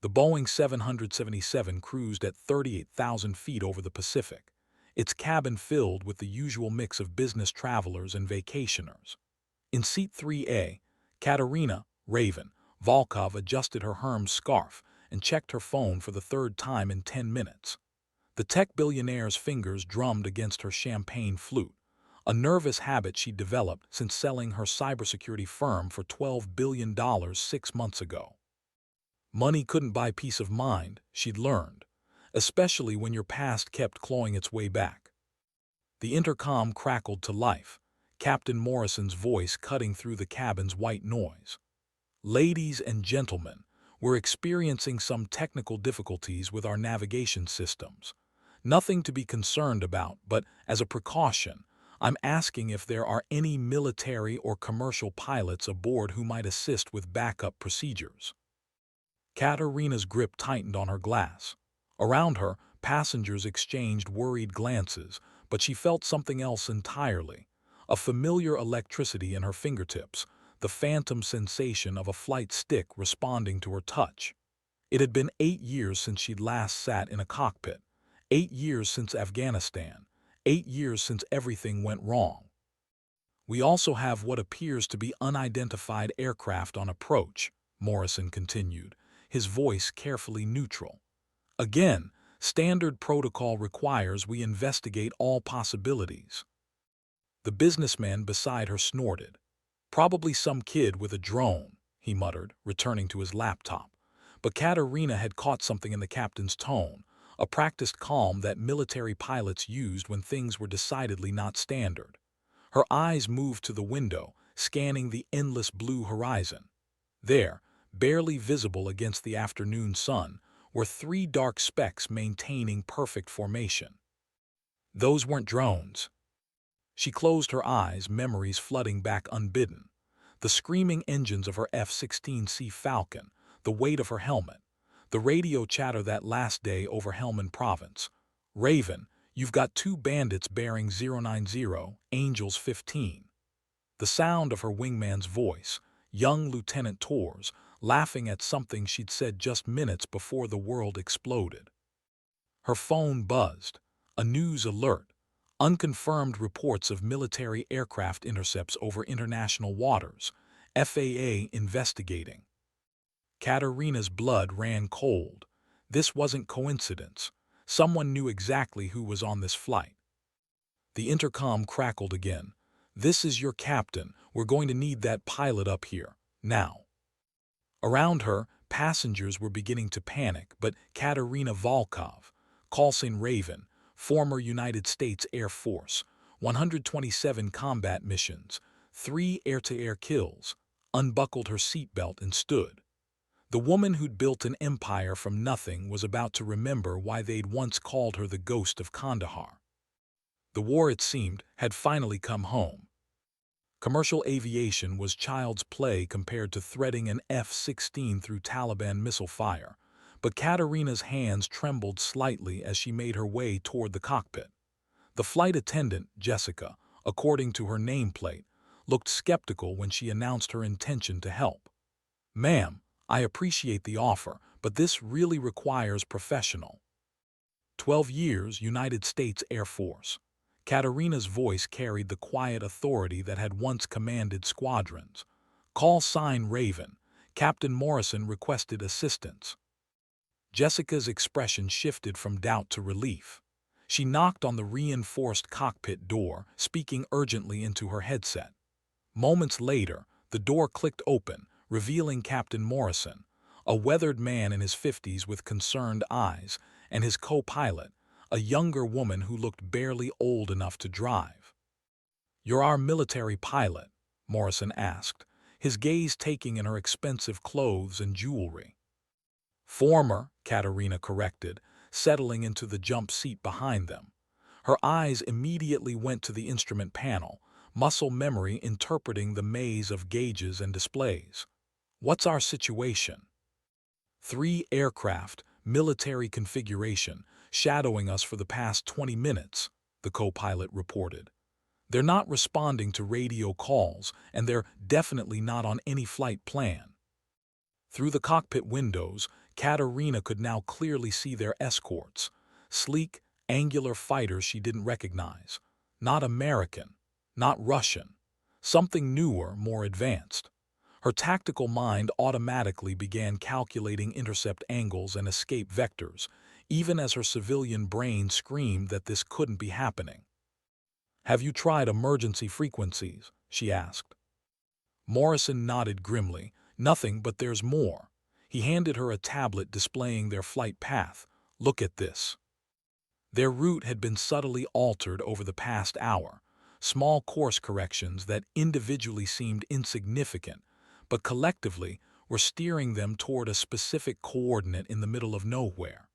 The Boeing 777 cruised at 38,000 feet over the Pacific, its cabin filled with the usual mix of business travelers and vacationers. In Seat 3A, Katerina, Raven, Volkov adjusted her Hermes scarf and checked her phone for the third time in 10 minutes. The tech billionaire's fingers drummed against her champagne flute, a nervous habit she'd developed since selling her cybersecurity firm for $12 billion 6 months ago. Money couldn't buy peace of mind, she'd learned, especially when your past kept clawing its way back. The intercom crackled to life, Captain Morrison's voice cutting through the cabin's white noise. "Ladies and gentlemen, we're experiencing some technical difficulties with our navigation systems. Nothing to be concerned about, but as a precaution, I'm asking if there are any military or commercial pilots aboard who might assist with backup procedures." Katerina's grip tightened on her glass. Around her, passengers exchanged worried glances, but she felt something else entirely. A familiar electricity in her fingertips, the phantom sensation of a flight stick responding to her touch. It had been 8 years since she'd last sat in a cockpit, 8 years since Afghanistan, 8 years since everything went wrong. "We also have what appears to be unidentified aircraft on approach," Morrison continued, his voice carefully neutral. "Again, standard protocol requires we investigate all possibilities." The businessman beside her snorted. "Probably some kid with a drone," he muttered, returning to his laptop. But Katerina had caught something in the captain's tone, a practiced calm that military pilots used when things were decidedly not standard. Her eyes moved to the window, scanning the endless blue horizon. There, barely visible against the afternoon sun, were 3 dark specks maintaining perfect formation. Those weren't drones. She closed her eyes, memories flooding back unbidden. The screaming engines of her F-16C Falcon, the weight of her helmet, the radio chatter that last day over Helmand Province. "Raven, you've got 2 bandits bearing 090, Angels 15. The sound of her wingman's voice, young Lieutenant Torres, laughing at something she'd said just minutes before the world exploded. Her phone buzzed. A news alert. Unconfirmed reports of military aircraft intercepts over international waters. FAA investigating. Katerina's blood ran cold. This wasn't coincidence. Someone knew exactly who was on this flight. The intercom crackled again. "This is your captain. We're going to need that pilot up here, now." Around her, passengers were beginning to panic, but Katerina Volkov, call sign Raven, former United States Air Force, 127 combat missions, 3 air-to-air kills, unbuckled her seatbelt and stood. The woman who'd built an empire from nothing was about to remember why they'd once called her the ghost of Kandahar. The war, it seemed, had finally come home. Commercial aviation was child's play compared to threading an F-16 through Taliban missile fire, but Katerina's hands trembled slightly as she made her way toward the cockpit. The flight attendant, Jessica, according to her nameplate, looked skeptical when she announced her intention to help. "Ma'am, I appreciate the offer, but this really requires professional." 12 years, United States Air Force. Katerina's voice carried the quiet authority that had once commanded squadrons. "Call sign Raven. Captain Morrison requested assistance." Jessica's expression shifted from doubt to relief. She knocked on the reinforced cockpit door, speaking urgently into her headset. Moments later, the door clicked open, revealing Captain Morrison, a weathered man in his 50s with concerned eyes, and his co-pilot, a younger woman who looked barely old enough to drive. "You're our military pilot?" Morrison asked, his gaze taking in her expensive clothes and jewelry. "Former," Katerina corrected, settling into the jump seat behind them. Her eyes immediately went to the instrument panel, muscle memory interpreting the maze of gauges and displays. "What's our situation?" 3 aircraft, military configuration, shadowing us for the past 20 minutes, the co-pilot reported. "They're not responding to radio calls, and they're definitely not on any flight plan." Through the cockpit windows, Katerina could now clearly see their escorts, sleek, angular fighters she didn't recognize. Not American, not Russian, something newer, more advanced. Her tactical mind automatically began calculating intercept angles and escape vectors, even as her civilian brain screamed that this couldn't be happening. "Have you tried emergency frequencies?" she asked. Morrison nodded grimly. "Nothing, but there's more." He handed her a tablet displaying their flight path. "Look at this." Their route had been subtly altered over the past hour, small course corrections that individually seemed insignificant, but collectively were steering them toward a specific coordinate in the middle of nowhere.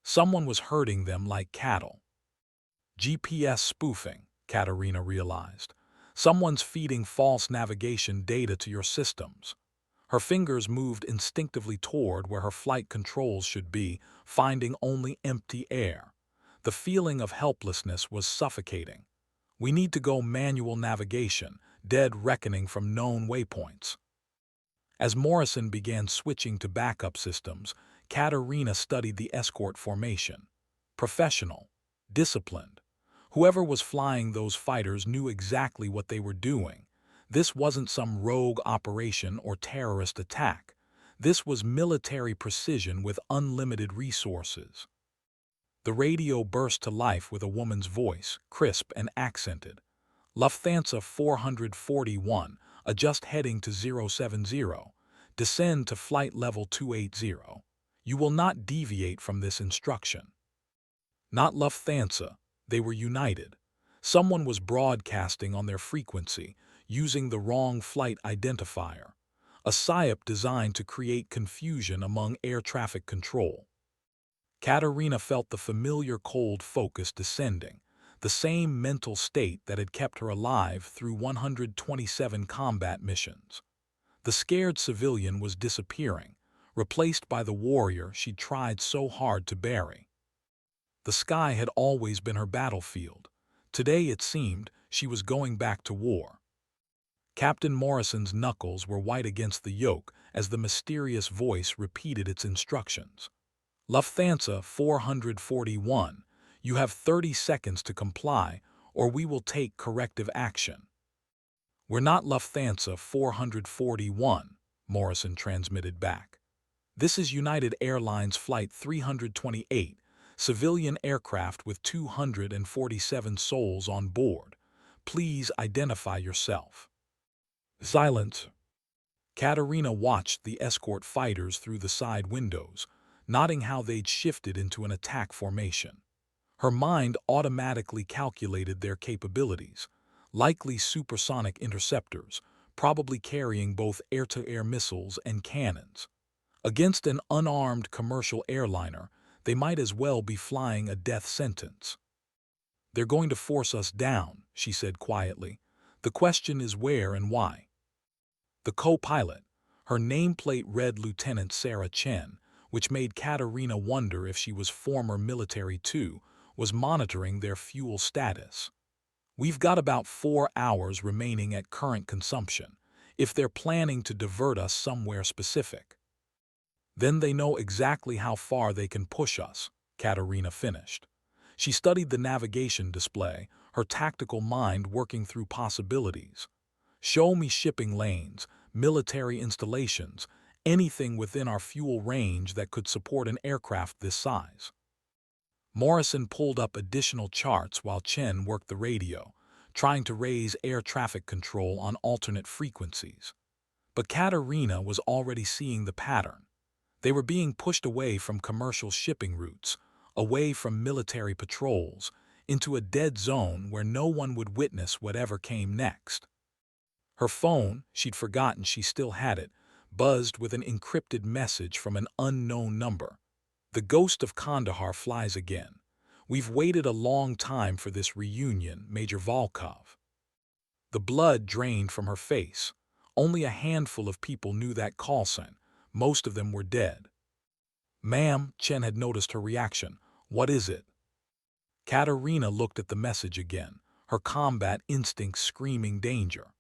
Someone was herding them like cattle. GPS spoofing, Katerina realized. Someone's feeding false navigation data to your systems. Her fingers moved instinctively toward where her flight controls should be, finding only empty air. The feeling of helplessness was suffocating. "We need to go manual navigation, dead reckoning from known waypoints." As Morrison began switching to backup systems, Katerina studied the escort formation. Professional, disciplined. Whoever was flying those fighters knew exactly what they were doing. This wasn't some rogue operation or terrorist attack. This was military precision with unlimited resources. The radio burst to life with a woman's voice, crisp and accented. "Lufthansa 441, adjust heading to 070. Descend to flight level 280. You will not deviate from this instruction." Not Lufthansa, they were united. Someone was broadcasting on their frequency, using the wrong flight identifier. A psyop designed to create confusion among air traffic control. Katerina felt the familiar cold focus descending, the same mental state that had kept her alive through 127 combat missions. The scared civilian was disappearing, replaced by the warrior she'd tried so hard to bury. The sky had always been her battlefield. Today, it seemed, she was going back to war. Captain Morrison's knuckles were white against the yoke as the mysterious voice repeated its instructions. "Lufthansa 441, you have 30 seconds to comply, or we will take corrective action." "We're not Lufthansa 441, Morrison transmitted back. "This is United Airlines Flight 328, civilian aircraft with 247 souls on board. Please identify yourself." Silence. Katerina watched the escort fighters through the side windows, noting how they'd shifted into an attack formation. Her mind automatically calculated their capabilities. Likely supersonic interceptors, probably carrying both air-to-air missiles and cannons. Against an unarmed commercial airliner, they might as well be flying a death sentence. "They're going to force us down," she said quietly. "The question is where and why." The co-pilot, her nameplate read Lieutenant Sarah Chen, which made Katerina wonder if she was former military too, was monitoring their fuel status. "We've got about 4 hours remaining at current consumption, if they're planning to divert us somewhere specific." "Then they know exactly how far they can push us," Katerina finished. She studied the navigation display, her tactical mind working through possibilities. "Show me shipping lanes, military installations, anything within our fuel range that could support an aircraft this size." Morrison pulled up additional charts while Chen worked the radio, trying to raise air traffic control on alternate frequencies. But Katerina was already seeing the pattern. They were being pushed away from commercial shipping routes, away from military patrols, into a dead zone where no one would witness whatever came next. Her phone, she'd forgotten she still had it, buzzed with an encrypted message from an unknown number. "The ghost of Kandahar flies again. We've waited a long time for this reunion, Major Volkov." The blood drained from her face. Only a handful of people knew that call sign. Most of them were dead. "Ma'am," Chen had noticed her reaction. "What is it?" Katerina looked at the message again, her combat instincts screaming danger.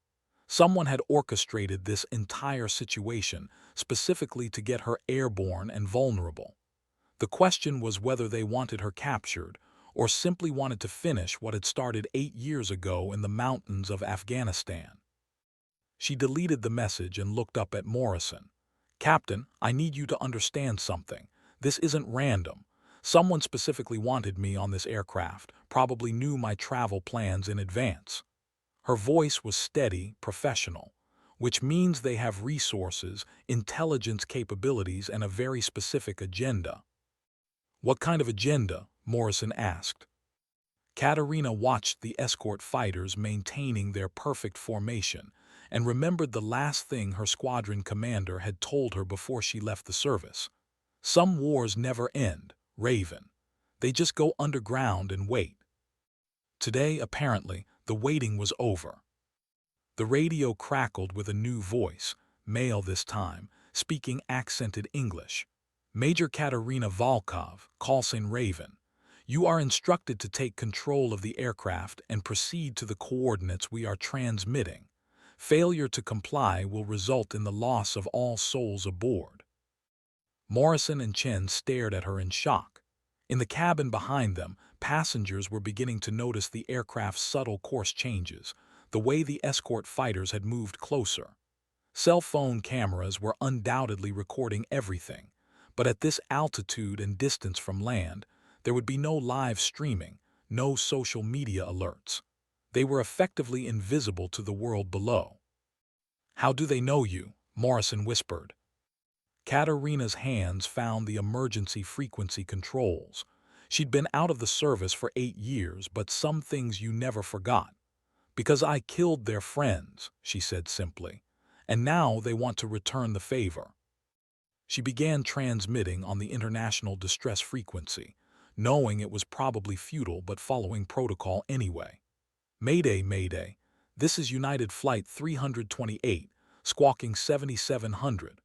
Someone had orchestrated this entire situation specifically to get her airborne and vulnerable. The question was whether they wanted her captured or simply wanted to finish what had started 8 years ago in the mountains of Afghanistan. She deleted the message and looked up at Morrison. "Captain, I need you to understand something. This isn't random. Someone specifically wanted me on this aircraft, probably knew my travel plans in advance." Her voice was steady, professional, which means they have resources, intelligence capabilities, and a very specific agenda. "What kind of agenda?" Morrison asked. Katerina watched the escort fighters maintaining their perfect formation and remembered the last thing her squadron commander had told her before she left the service. "Some wars never end, Raven. They just go underground and wait." Today, apparently, the waiting was over. The radio crackled with a new voice, male this time, speaking accented English. "Major Katerina Volkov, Callsign Raven. You are instructed to take control of the aircraft and proceed to the coordinates we are transmitting. Failure to comply will result in the loss of all souls aboard." Morrison and Chen stared at her in shock. In the cabin behind them, passengers were beginning to notice the aircraft's subtle course changes, the way the escort fighters had moved closer. Cell phone cameras were undoubtedly recording everything, but at this altitude and distance from land, there would be no live streaming, no social media alerts. They were effectively invisible to the world below. "How do they know you?" Morrison whispered. Katerina's hands found the emergency frequency controls. She'd been out of the service for 8 years, but some things you never forgot. "Because I killed their friends," she said simply, "and now they want to return the favor." She began transmitting on the international distress frequency, knowing it was probably futile but following protocol anyway. "Mayday, Mayday. This is United Flight 328, squawking 7700.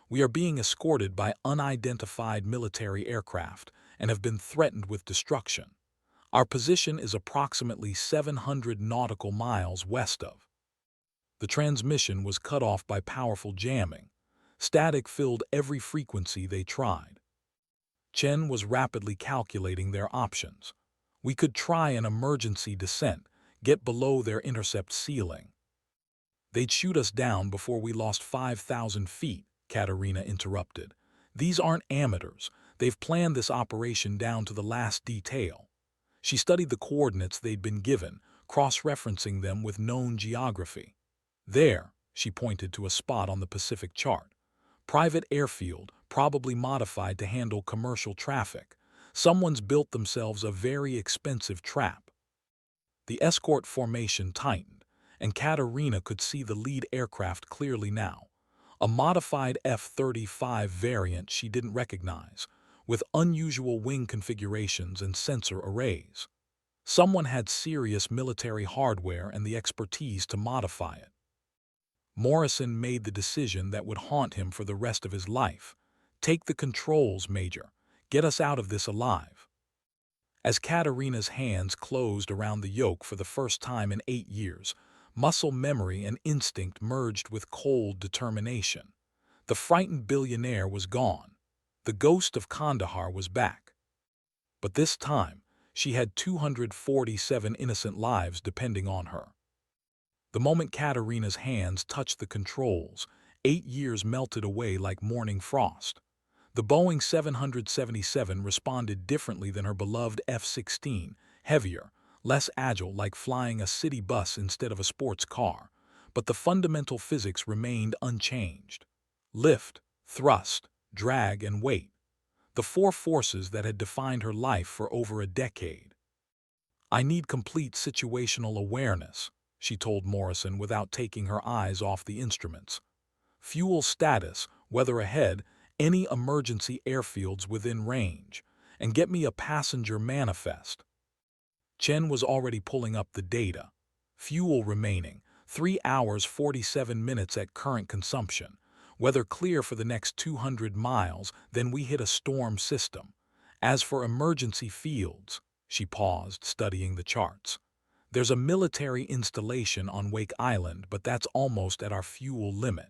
We are being escorted by unidentified military aircraft and have been threatened with destruction. Our position is approximately 700 nautical miles west of." The transmission was cut off by powerful jamming. Static filled every frequency they tried. Chen was rapidly calculating their options. "We could try an emergency descent, get below their intercept ceiling." "They'd shoot us down before we lost 5,000 feet, Katerina interrupted. "These aren't amateurs. They've planned this operation down to the last detail." She studied the coordinates they'd been given, cross-referencing them with known geography. "There," she pointed to a spot on the Pacific chart. "Private airfield, probably modified to handle commercial traffic. Someone's built themselves a very expensive trap." The escort formation tightened, and Katerina could see the lead aircraft clearly now. A modified F-35 variant she didn't recognize, with unusual wing configurations and sensor arrays. Someone had serious military hardware and the expertise to modify it. Morrison made the decision that would haunt him for the rest of his life. "Take the controls, Major. Get us out of this alive." As Katerina's hands closed around the yoke for the first time in 8 years, muscle memory and instinct merged with cold determination. The frightened billionaire was gone. The ghost of Kandahar was back. But this time, she had 247 innocent lives depending on her. The moment Katerina's hands touched the controls, 8 years melted away like morning frost. The Boeing 777 responded differently than her beloved F-16, heavier, less agile, like flying a city bus instead of a sports car, but the fundamental physics remained unchanged. Lift, thrust, drag, and weight. The four forces that had defined her life for over a decade. "I need complete situational awareness," she told Morrison without taking her eyes off the instruments. "Fuel status, weather ahead, any emergency airfields within range, and get me a passenger manifest." Chen was already pulling up the data. Fuel remaining, 3 hours 47 minutes at current consumption. Weather clear for the next 200 miles, then we hit a storm system. As for emergency fields, she paused, studying the charts. There's a military installation on Wake Island, but that's almost at our fuel limit.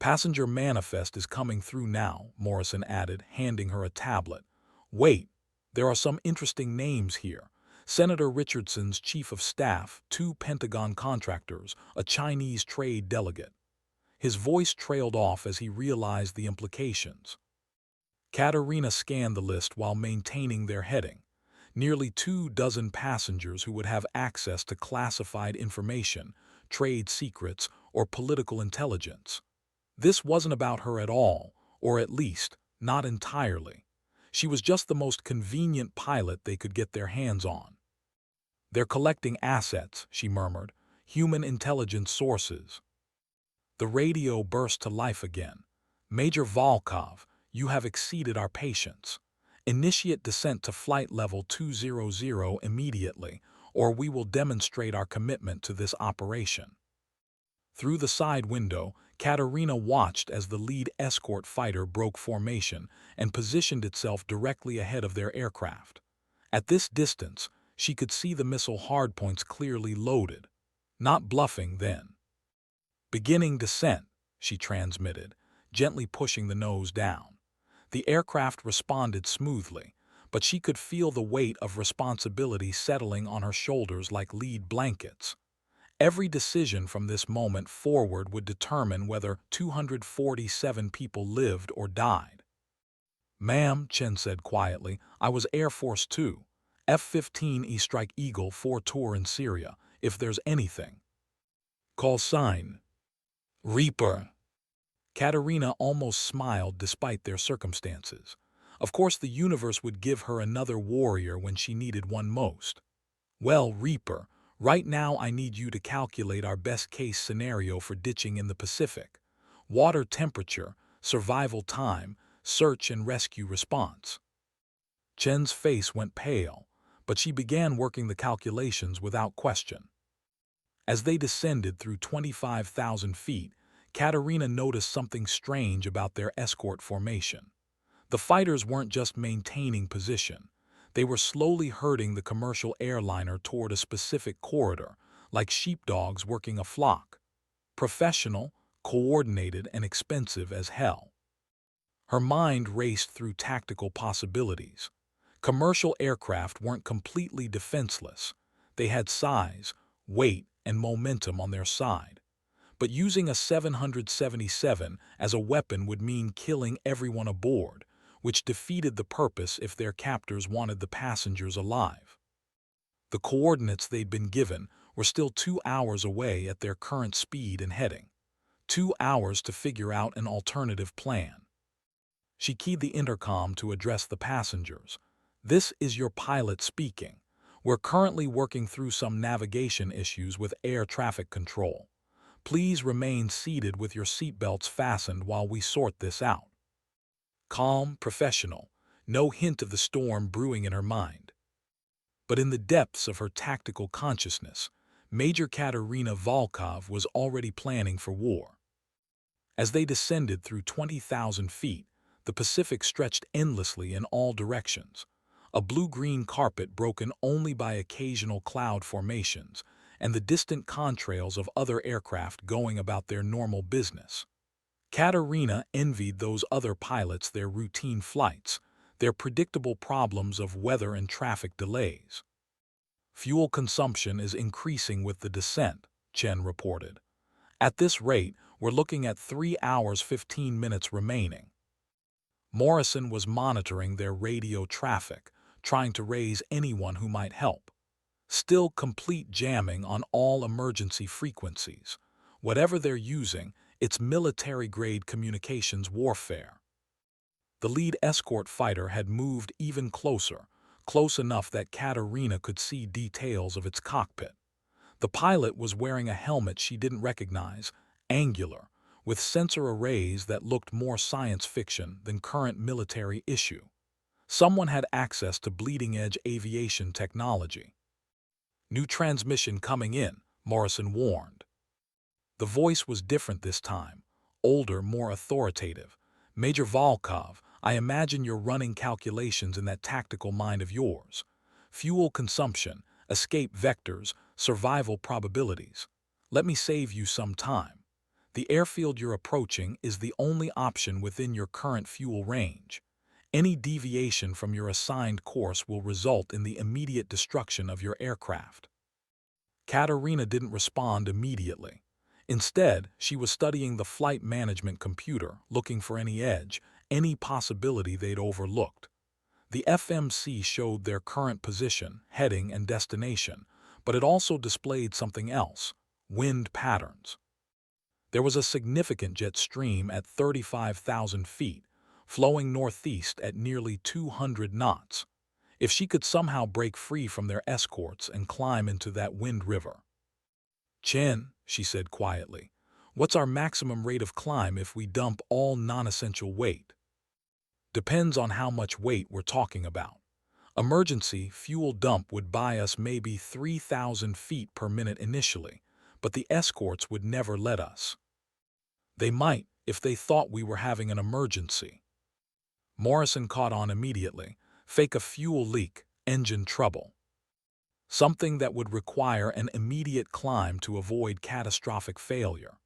Passenger manifest is coming through now, Morrison added, handing her a tablet. Wait, there are some interesting names here. Senator Richardson's chief of staff, 2 Pentagon contractors, a Chinese trade delegate. His voice trailed off as he realized the implications. Katerina scanned the list while maintaining their heading. Nearly 24 passengers who would have access to classified information, trade secrets, or political intelligence. This wasn't about her at all, or at least, not entirely. She was just the most convenient pilot they could get their hands on. They're collecting assets, she murmured, human intelligence sources. The radio burst to life again. Major Volkov, you have exceeded our patience. Initiate descent to flight level 200 immediately, or we will demonstrate our commitment to this operation. Through the side window, Katerina watched as the lead escort fighter broke formation and positioned itself directly ahead of their aircraft. At this distance, she could see the missile hardpoints clearly loaded. Not bluffing then. Beginning descent, she transmitted, gently pushing the nose down. The aircraft responded smoothly, but she could feel the weight of responsibility settling on her shoulders like lead blankets. Every decision from this moment forward would determine whether 247 people lived or died. Ma'am, Chen said quietly, I was Air Force 2, F-15E Strike Eagle 4 tour in Syria, if there's anything. Call sign. Reaper. Katerina almost smiled despite their circumstances. Of course the universe would give her another warrior when she needed one most. Well, Reaper, right now I need you to calculate our best-case scenario for ditching in the Pacific. Water temperature, survival time, search and rescue response. Chen's face went pale, but she began working the calculations without question. As they descended through 25,000 feet, Katerina noticed something strange about their escort formation. The fighters weren't just maintaining position. They were slowly herding the commercial airliner toward a specific corridor, like sheepdogs working a flock. Professional, coordinated, and expensive as hell. Her mind raced through tactical possibilities. Commercial aircraft weren't completely defenseless. They had size, weight, and momentum on their side. But using a 777 as a weapon would mean killing everyone aboard, which defeated the purpose if their captors wanted the passengers alive. The coordinates they'd been given were still 2 hours away at their current speed and heading. 2 hours to figure out an alternative plan. She keyed the intercom to address the passengers. This is your pilot speaking. We're currently working through some navigation issues with air traffic control. Please remain seated with your seatbelts fastened while we sort this out. Calm, professional, no hint of the storm brewing in her mind. But in the depths of her tactical consciousness, Major Katerina Volkov was already planning for war. As they descended through 20,000 feet, the Pacific stretched endlessly in all directions, a blue-green carpet broken only by occasional cloud formations and the distant contrails of other aircraft going about their normal business. Katerina envied those other pilots their routine flights, their predictable problems of weather and traffic delays. Fuel consumption is increasing with the descent, Chen reported. At this rate, we're looking at 3 hours 15 minutes remaining. Morrison was monitoring their radio traffic, trying to raise anyone who might help. Still complete jamming on all emergency frequencies. Whatever they're using, it's military-grade communications warfare. The lead escort fighter had moved even closer, close enough that Katerina could see details of its cockpit. The pilot was wearing a helmet she didn't recognize, angular, with sensor arrays that looked more science fiction than current military issue. Someone had access to bleeding-edge aviation technology. New transmission coming in, Morrison warned. The voice was different this time, older, more authoritative. Major Volkov, I imagine you're running calculations in that tactical mind of yours. Fuel consumption, escape vectors, survival probabilities. Let me save you some time. The airfield you're approaching is the only option within your current fuel range. Any deviation from your assigned course will result in the immediate destruction of your aircraft. Katerina didn't respond immediately. Instead, she was studying the flight management computer, looking for any edge, any possibility they'd overlooked. The FMC showed their current position, heading, and destination, but it also displayed something else: wind patterns. There was a significant jet stream at 35,000 feet, flowing northeast at nearly 200 knots. If she could somehow break free from their escorts and climb into that wind river. "Chen," she said quietly, "what's our maximum rate of climb if we dump all non-essential weight?" "Depends on how much weight we're talking about. Emergency fuel dump would buy us maybe 3,000 feet per minute initially, but the escorts would never let us." "They might if they thought we were having an emergency." Morrison caught on immediately. Fake a fuel leak, engine trouble. Something that would require an immediate climb to avoid catastrophic failure.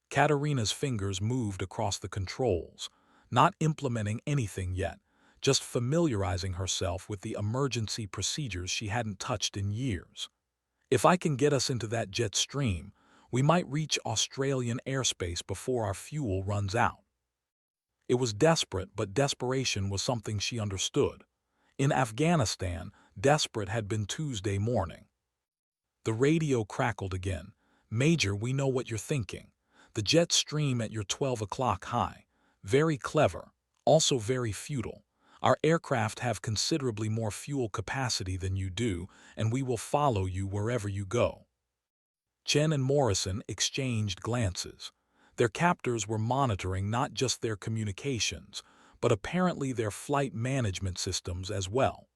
Katerina's fingers moved across the controls, not implementing anything yet, just familiarizing herself with the emergency procedures she hadn't touched in years. "If I can get us into that jet stream, we might reach Australian airspace before our fuel runs out." It was desperate, but desperation was something she understood. In Afghanistan, desperate had been Tuesday morning. The radio crackled again. "Major, we know what you're thinking. The jet stream at your 12 o'clock high. Very clever, also very futile. Our aircraft have considerably more fuel capacity than you do, and we will follow you wherever you go." Chen and Morrison exchanged glances. Their captors were monitoring not just their communications, but apparently their flight management systems as well.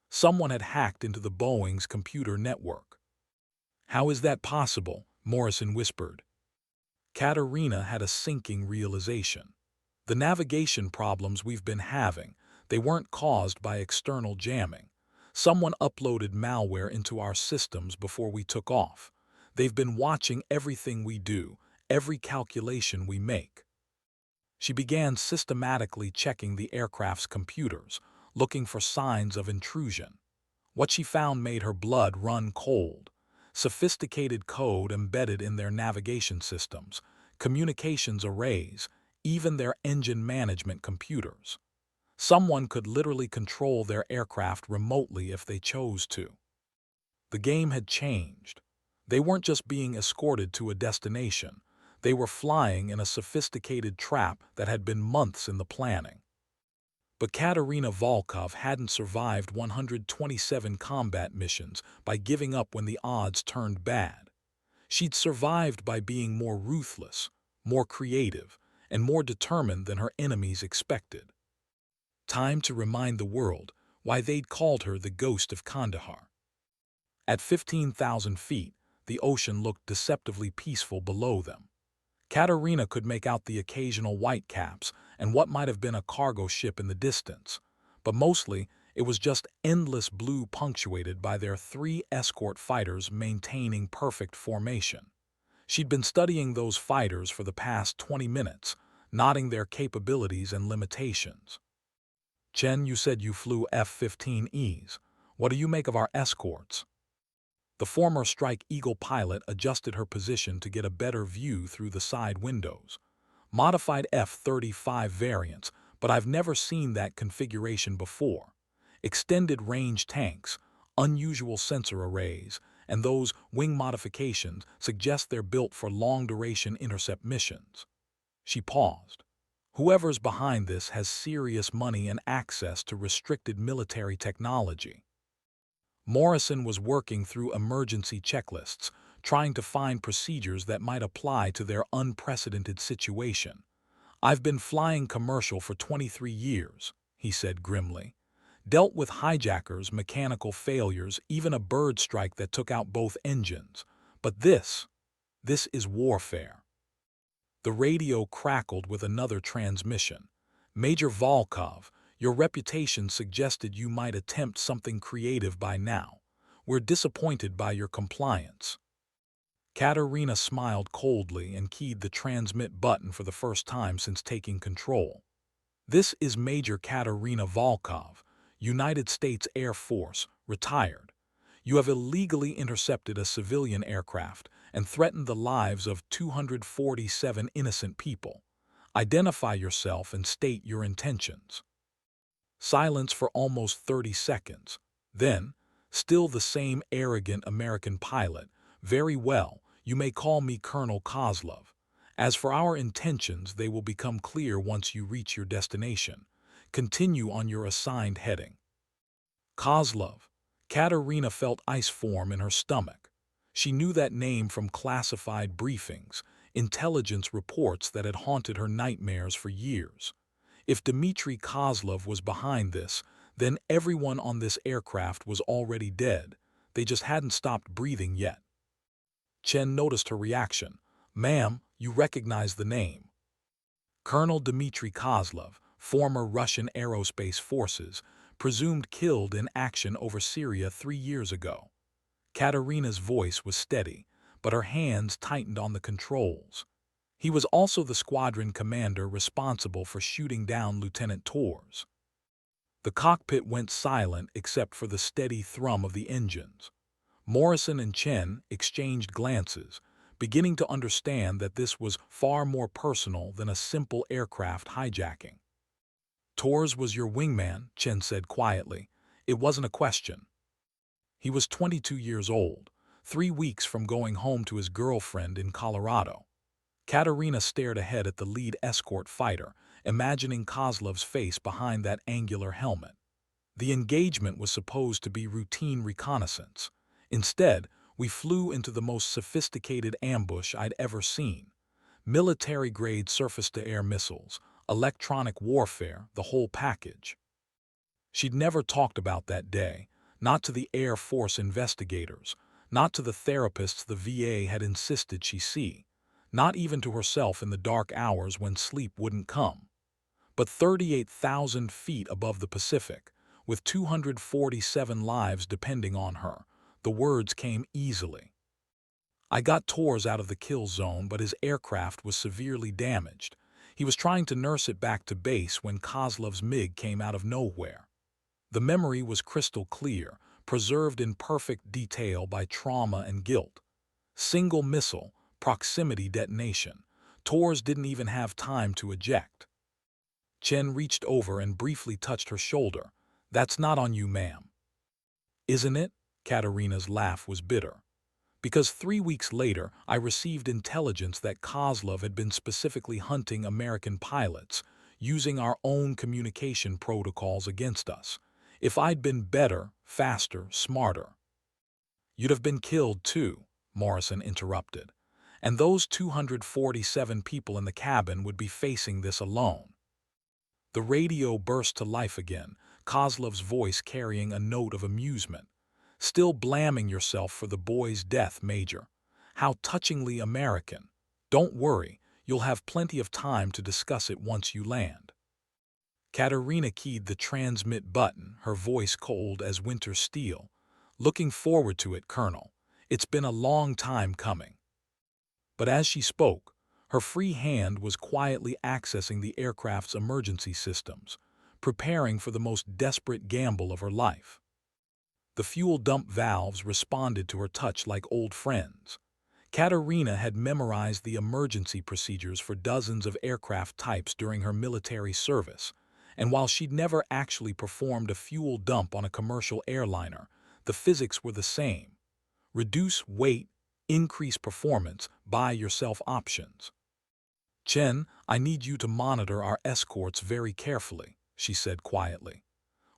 Someone had hacked into the Boeing's computer network. "How is that possible?" Morrison whispered. Katerina had a sinking realization. "The navigation problems we've been having, they weren't caused by external jamming. Someone uploaded malware into our systems before we took off. They've been watching everything we do, every calculation we make." She began systematically checking the aircraft's computers, looking for signs of intrusion. What she found made her blood run cold. Sophisticated code embedded in their navigation systems, communications arrays, even their engine management computers. Someone could literally control their aircraft remotely if they chose to. The game had changed. They weren't just being escorted to a destination. They were flying in a sophisticated trap that had been months in the planning. But Katerina Volkov hadn't survived 127 combat missions by giving up when the odds turned bad. She'd survived by being more ruthless, more creative, and more determined than her enemies expected. Time to remind the world why they'd called her the Ghost of Kandahar. At 15,000 feet, the ocean looked deceptively peaceful below them. Katerina could make out the occasional white caps and what might have been a cargo ship in the distance, but mostly it was just endless blue punctuated by their 3 escort fighters maintaining perfect formation. She'd been studying those fighters for the past 20 minutes, noting their capabilities and limitations. "Chen, you said you flew F-15Es. What do you make of our escorts?" The former Strike Eagle pilot adjusted her position to get a better view through the side windows. "Modified F-35 variants, but I've never seen that configuration before. Extended range tanks, unusual sensor arrays, and those wing modifications suggest they're built for long-duration intercept missions." She paused. "Whoever's behind this has serious money and access to restricted military technology." Morrison was working through emergency checklists, trying to find procedures that might apply to their unprecedented situation. "I've been flying commercial for 23 years, he said grimly. "Dealt with hijackers, mechanical failures, even a bird strike that took out both engines. But this is warfare." The radio crackled with another transmission. "Major Volkov, your reputation suggested you might attempt something creative by now. We're disappointed by your compliance." Katerina smiled coldly and keyed the transmit button for the first time since taking control. "This is Major Katerina Volkov, United States Air Force, retired. You have illegally intercepted a civilian aircraft and threatened the lives of 247 innocent people. Identify yourself and state your intentions." Silence for almost 30 seconds. Then, still the same arrogant American pilot, "Very well, you may call me Colonel Kozlov. As for our intentions, they will become clear once you reach your destination. Continue on your assigned heading." Kozlov. Katerina felt ice form in her stomach. She knew that name from classified briefings, intelligence reports that had haunted her nightmares for years. If Dmitry Kozlov was behind this, then everyone on this aircraft was already dead. They just hadn't stopped breathing yet. Chen noticed her reaction. "Ma'am, you recognize the name." Colonel Dmitry Kozlov, former Russian Aerospace Forces, presumed killed in action over Syria 3 years ago. Katerina's voice was steady, but her hands tightened on the controls. He was also the squadron commander responsible for shooting down Lieutenant Tors. The cockpit went silent except for the steady thrum of the engines. Morrison and Chen exchanged glances, beginning to understand that this was far more personal than a simple aircraft hijacking. "Tors was your wingman," Chen said quietly. "It wasn't a question." He was 22 years old, 3 weeks from going home to his girlfriend in Colorado. Katerina stared ahead at the lead escort fighter, imagining Kozlov's face behind that angular helmet. The engagement was supposed to be routine reconnaissance. Instead, we flew into the most sophisticated ambush I'd ever seen. Military-grade surface-to-air missiles, electronic warfare, the whole package. She'd never talked about that day, not to the Air Force investigators, not to the therapists the VA had insisted she see, not even to herself in the dark hours when sleep wouldn't come. But 38,000 feet above the Pacific, with 247 lives depending on her, the words came easily. "I got Tors out of the kill zone, but his aircraft was severely damaged. He was trying to nurse it back to base when Kozlov's MiG came out of nowhere." The memory was crystal clear, preserved in perfect detail by trauma and guilt. Single missile, proximity detonation. Tors didn't even have time to eject. Chen reached over and briefly touched her shoulder. "That's not on you, ma'am." "Isn't it?" Katerina's laugh was bitter. "Because 3 weeks later, I received intelligence that Kozlov had been specifically hunting American pilots, using our own communication protocols against us. If I'd been better, faster, smarter—" "You'd have been killed too," Morrison interrupted. "And those 247 people in the cabin would be facing this alone." The radio burst to life again, Kozlov's voice carrying a note of amusement. "Still blaming yourself for the boy's death, Major. How touchingly American. Don't worry, you'll have plenty of time to discuss it once you land." Katerina keyed the transmit button, her voice cold as winter steel. "Looking forward to it, Colonel. It's been a long time coming." But as she spoke, her free hand was quietly accessing the aircraft's emergency systems, preparing for the most desperate gamble of her life. The fuel dump valves responded to her touch like old friends. Katerina had memorized the emergency procedures for dozens of aircraft types during her military service, and while she'd never actually performed a fuel dump on a commercial airliner, the physics were the same. Reduce weight, increase performance, buy yourself options. "Chen, I need you to monitor our escorts very carefully," she said quietly.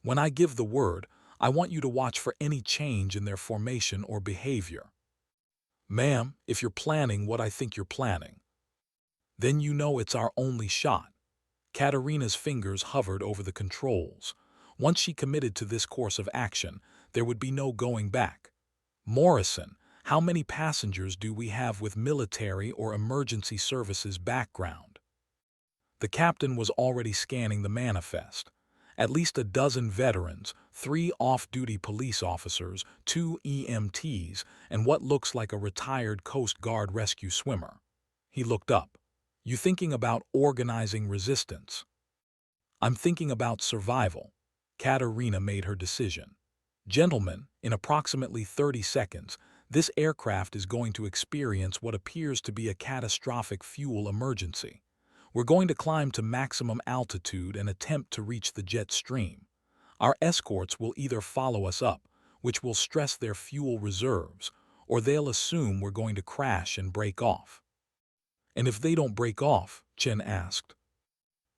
"When I give the word, I want you to watch for any change in their formation or behavior." "Ma'am, if you're planning what I think you're planning, then you know it's our only shot." Katerina's fingers hovered over the controls. Once she committed to this course of action, there would be no going back. "Morrison, how many passengers do we have with military or emergency services background?" The captain was already scanning the manifest. At least a dozen veterans, 3 off-duty police officers, 2 EMTs, and what looks like a retired Coast Guard rescue swimmer. He looked up. "You thinking about organizing resistance?" "I'm thinking about survival." Katerina made her decision. "Gentlemen, in approximately 30 seconds, this aircraft is going to experience what appears to be a catastrophic fuel emergency. We're going to climb to maximum altitude and attempt to reach the jet stream. Our escorts will either follow us up, which will stress their fuel reserves, or they'll assume we're going to crash and break off." "And if they don't break off?" Chen asked.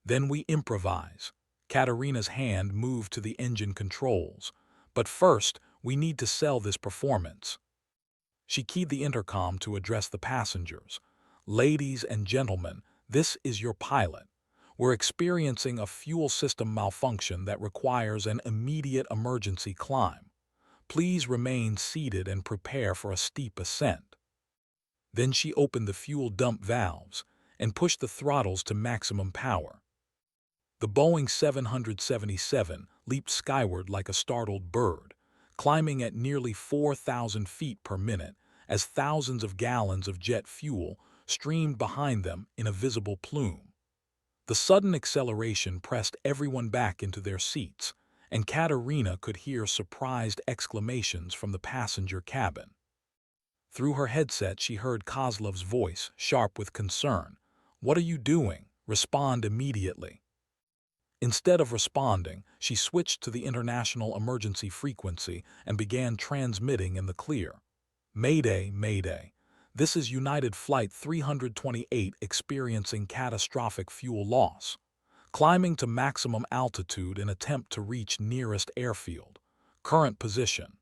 "Then we improvise." Katerina's hand moved to the engine controls. "But first, we need to sell this performance." She keyed the intercom to address the passengers. "Ladies and gentlemen, this is your pilot. We're experiencing a fuel system malfunction that requires an immediate emergency climb. Please remain seated and prepare for a steep ascent." Then she opened the fuel dump valves and pushed the throttles to maximum power. The Boeing 777 leaped skyward like a startled bird, climbing at nearly 4,000 feet per minute as thousands of gallons of jet fuel streamed behind them in a visible plume. The sudden acceleration pressed everyone back into their seats, and Katerina could hear surprised exclamations from the passenger cabin. Through her headset she heard Kozlov's voice, sharp with concern. "What are you doing? Respond immediately." Instead of responding, she switched to the international emergency frequency and began transmitting in the clear. "Mayday, Mayday. This is United Flight 328 experiencing catastrophic fuel loss. Climbing to maximum altitude in attempt to reach nearest airfield. Current position."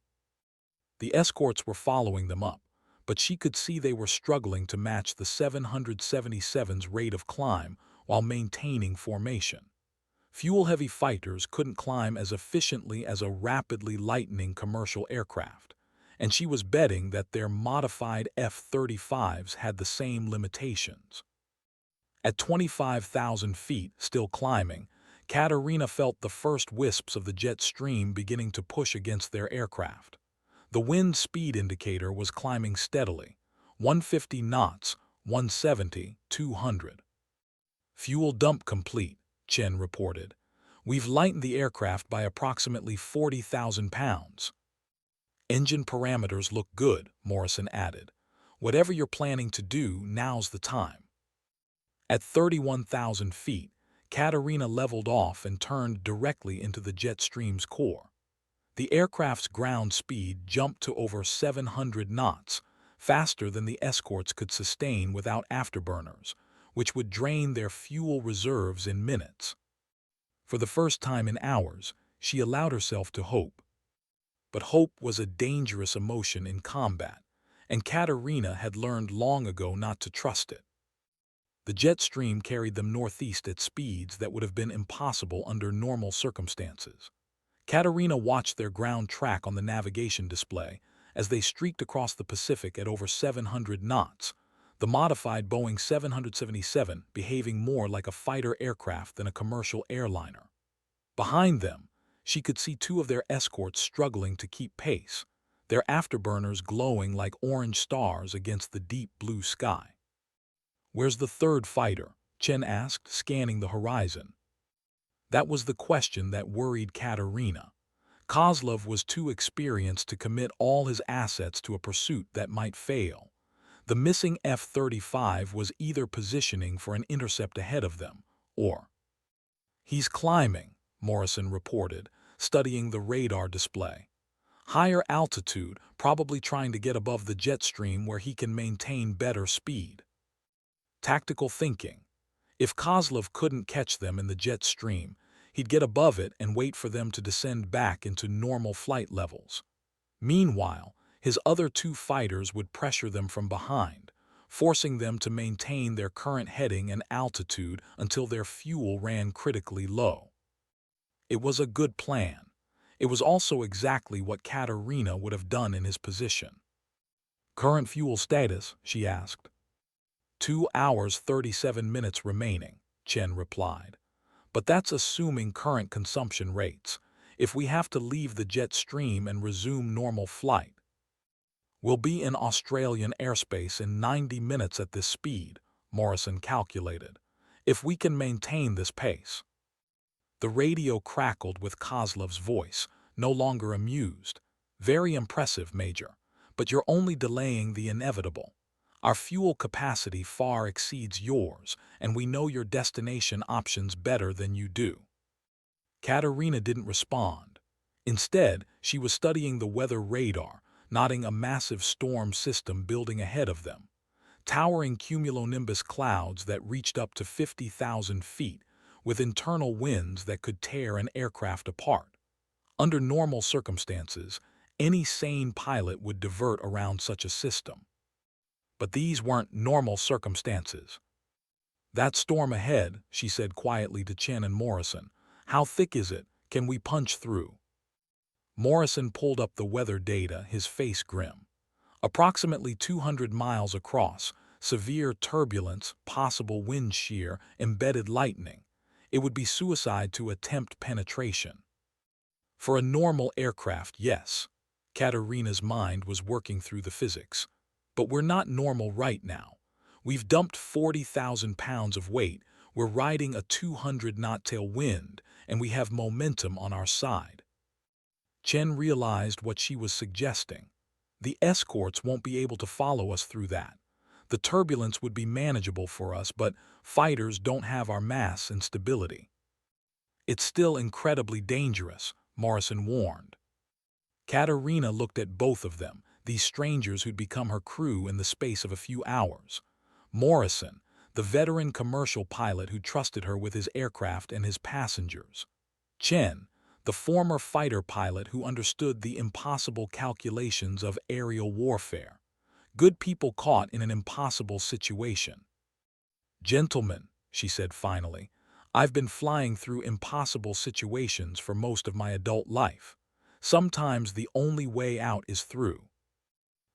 The escorts were following them up, but she could see they were struggling to match the 777's rate of climb while maintaining formation. Fuel-heavy fighters couldn't climb as efficiently as a rapidly lightening commercial aircraft, and she was betting that their modified F-35s had the same limitations. At 25,000 feet, still climbing, Katerina felt the first wisps of the jet stream beginning to push against their aircraft. The wind speed indicator was climbing steadily, 150 knots, 170, 200. "Fuel dump complete," Chen reported. "We've lightened the aircraft by approximately 40,000 pounds. "Engine parameters look good," Morrison added. "Whatever you're planning to do, now's the time." At 31,000 feet, Katerina leveled off and turned directly into the jet stream's core. The aircraft's ground speed jumped to over 700 knots, faster than the escorts could sustain without afterburners, which would drain their fuel reserves in minutes. For the first time in hours, she allowed herself to hope. But hope was a dangerous emotion in combat, and Katerina had learned long ago not to trust it. The jet stream carried them northeast at speeds that would have been impossible under normal circumstances. Katerina watched their ground track on the navigation display as they streaked across the Pacific at over 700 knots, the modified Boeing 777 behaving more like a fighter aircraft than a commercial airliner. Behind them, she could see 2 of their escorts struggling to keep pace, their afterburners glowing like orange stars against the deep blue sky. "Where's the third fighter?" Chen asked, scanning the horizon. That was the question that worried Katerina. Kozlov was too experienced to commit all his assets to a pursuit that might fail. The missing F-35 was either positioning for an intercept ahead of them, or— "He's climbing," Morrison reported, studying the radar display. "Higher altitude, probably trying to get above the jet stream where he can maintain better speed." Tactical thinking. If Kozlov couldn't catch them in the jet stream, he'd get above it and wait for them to descend back into normal flight levels. Meanwhile, his other 2 fighters would pressure them from behind, forcing them to maintain their current heading and altitude until their fuel ran critically low. It was a good plan. It was also exactly what Katerina would have done in his position. "Current fuel status?" she asked. 2 hours 37 minutes remaining, Chen replied. But that's assuming current consumption rates. If we have to leave the jet stream and resume normal flight, we'll be in Australian airspace in 90 minutes at this speed, Morrison calculated. If we can maintain this pace. The radio crackled with Kozlov's voice, no longer amused. Very impressive, Major. But you're only delaying the inevitable. Our fuel capacity far exceeds yours, and we know your destination options better than you do. Katerina didn't respond. Instead, she was studying the weather radar, noting a massive storm system building ahead of them. Towering cumulonimbus clouds that reached up to 50,000 feet, with internal winds that could tear an aircraft apart. Under normal circumstances, any sane pilot would divert around such a system. But these weren't normal circumstances. "That storm ahead," she said quietly to Chen and Morrison. "How thick is it? Can we punch through?" Morrison pulled up the weather data, his face grim. Approximately 200 miles across, severe turbulence, possible wind shear, embedded lightning. It would be suicide to attempt penetration. For a normal aircraft, yes. Katerina's mind was working through the physics. But we're not normal right now. We've dumped 40,000 pounds of weight, we're riding a 200-knot tailwind, and we have momentum on our side. Chen realized what she was suggesting. The escorts won't be able to follow us through that. The turbulence would be manageable for us, but fighters don't have our mass and stability. It's still incredibly dangerous, Morrison warned. Katerina looked at both of them, these strangers who'd become her crew in the space of a few hours. Morrison, the veteran commercial pilot who trusted her with his aircraft and his passengers. Chen, the former fighter pilot who understood the impossible calculations of aerial warfare. Good people caught in an impossible situation. "Gentlemen," she said finally, "I've been flying through impossible situations for most of my adult life. Sometimes the only way out is through."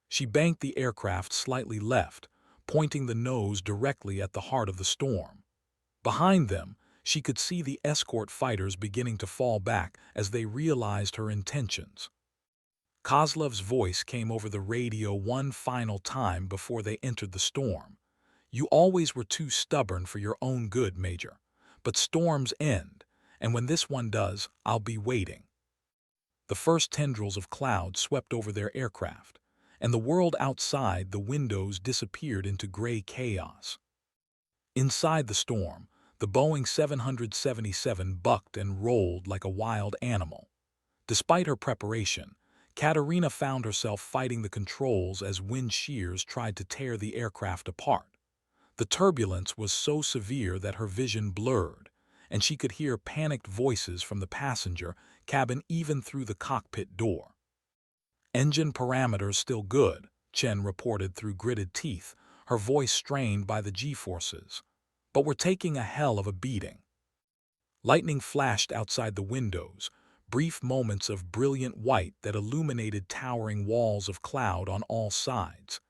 She banked the aircraft slightly left, pointing the nose directly at the heart of the storm. Behind them, she could see the escort fighters beginning to fall back as they realized her intentions. Kozlov's voice came over the radio one final time before they entered the storm. "You always were too stubborn for your own good, Major. But storms end, and when this one does, I'll be waiting." The first tendrils of cloud swept over their aircraft, and the world outside the windows disappeared into gray chaos. Inside the storm, the Boeing 777 bucked and rolled like a wild animal. Despite her preparation, Katerina found herself fighting the controls as wind shears tried to tear the aircraft apart. The turbulence was so severe that her vision blurred, and she could hear panicked voices from the passenger cabin even through the cockpit door. "Engine parameters still good," Chen reported through gritted teeth, her voice strained by the G-forces. "But we're taking a hell of a beating." Lightning flashed outside the windows, brief moments of brilliant white that illuminated towering walls of cloud on all sides.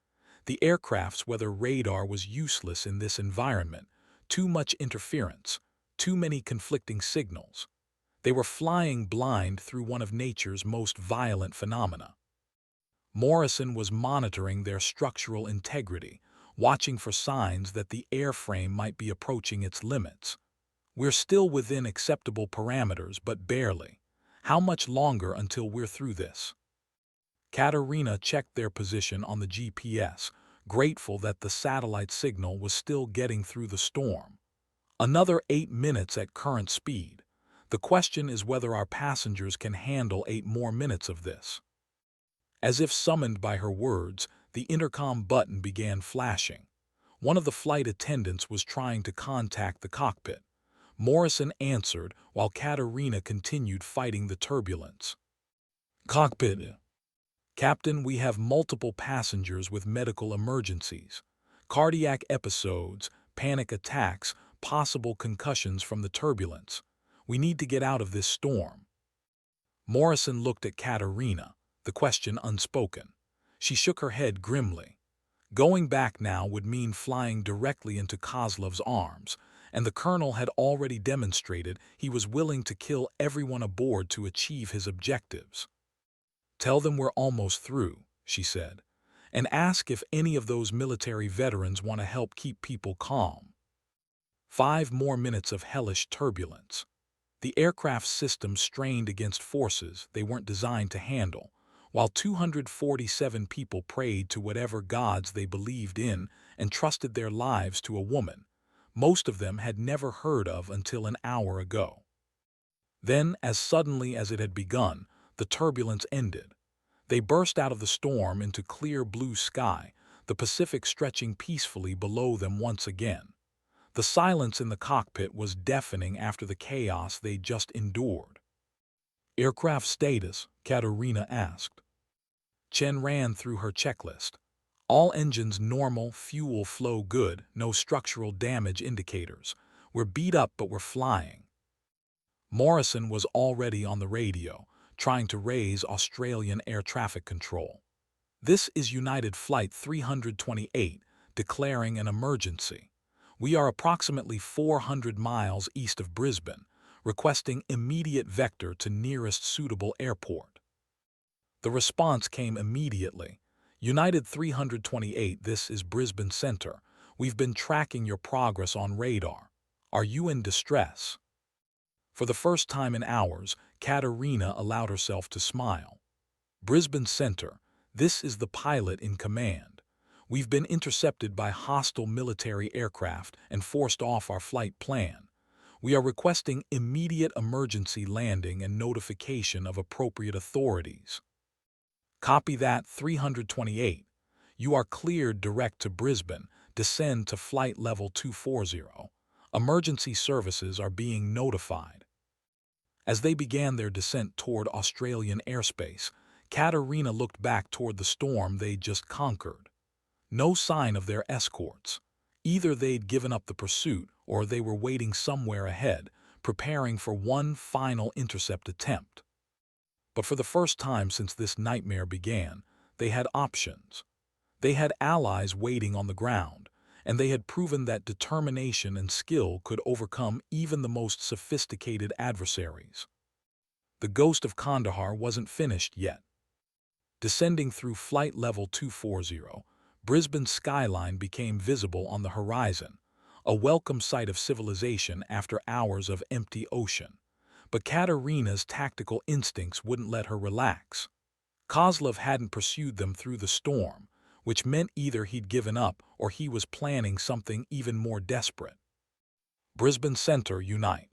The aircraft's weather radar was useless in this environment. Too much interference, too many conflicting signals. They were flying blind through one of nature's most violent phenomena. Morrison was monitoring their structural integrity, watching for signs that the airframe might be approaching its limits. "We're still within acceptable parameters, but barely. How much longer until we're through this?" Katerina checked their position on the GPS, grateful that the satellite signal was still getting through the storm. "Another 8 minutes at current speed. The question is whether our passengers can handle 8 more minutes of this." As if summoned by her words, the intercom button began flashing. One of the flight attendants was trying to contact the cockpit. Morrison answered while Katerina continued fighting the turbulence. "Cockpit. Captain, we have multiple passengers with medical emergencies. Cardiac episodes, panic attacks, possible concussions from the turbulence. We need to get out of this storm." Morrison looked at Katerina, the question unspoken. She shook her head grimly. Going back now would mean flying directly into Kozlov's arms, and the colonel had already demonstrated he was willing to kill everyone aboard to achieve his objectives. "Tell them we're almost through," she said, "and ask if any of those military veterans want to help keep people calm." 5 more minutes of hellish turbulence. The aircraft's system strained against forces they weren't designed to handle, while 247 people prayed to whatever gods they believed in and trusted their lives to a woman most of them had never heard of until an hour ago. Then, as suddenly as it had begun, the turbulence ended. They burst out of the storm into clear blue sky, the Pacific stretching peacefully below them once again. The silence in the cockpit was deafening after the chaos they'd just endured. "Aircraft status?" Katerina asked. Chen ran through her checklist. "All engines normal, fuel flow good, no structural damage indicators. We're beat up but we're flying." Morrison was already on the radio, trying to raise Australian air traffic control. "This is United Flight 328, declaring an emergency. We are approximately 400 miles east of Brisbane, requesting immediate vector to nearest suitable airport." The response came immediately. "United 328, this is Brisbane Centre. We've been tracking your progress on radar. Are you in distress?" For the first time in hours, Katerina allowed herself to smile. "Brisbane Centre, this is the pilot in command. We've been intercepted by hostile military aircraft and forced off our flight plan. We are requesting immediate emergency landing and notification of appropriate authorities." "Copy that, 328. You are cleared direct to Brisbane. Descend to flight level 240. Emergency services are being notified." As they began their descent toward Australian airspace, Katerina looked back toward the storm they'd just conquered. No sign of their escorts. Either they'd given up the pursuit or they were waiting somewhere ahead, preparing for one final intercept attempt. But for the first time since this nightmare began, they had options. They had allies waiting on the ground, and they had proven that determination and skill could overcome even the most sophisticated adversaries. The ghost of Kandahar wasn't finished yet. Descending through flight level 240, Brisbane's skyline became visible on the horizon, a welcome sight of civilization after hours of empty ocean. But Katerina's tactical instincts wouldn't let her relax. Kozlov hadn't pursued them through the storm, which meant either he'd given up or he was planning something even more desperate. "Brisbane Centre, unite."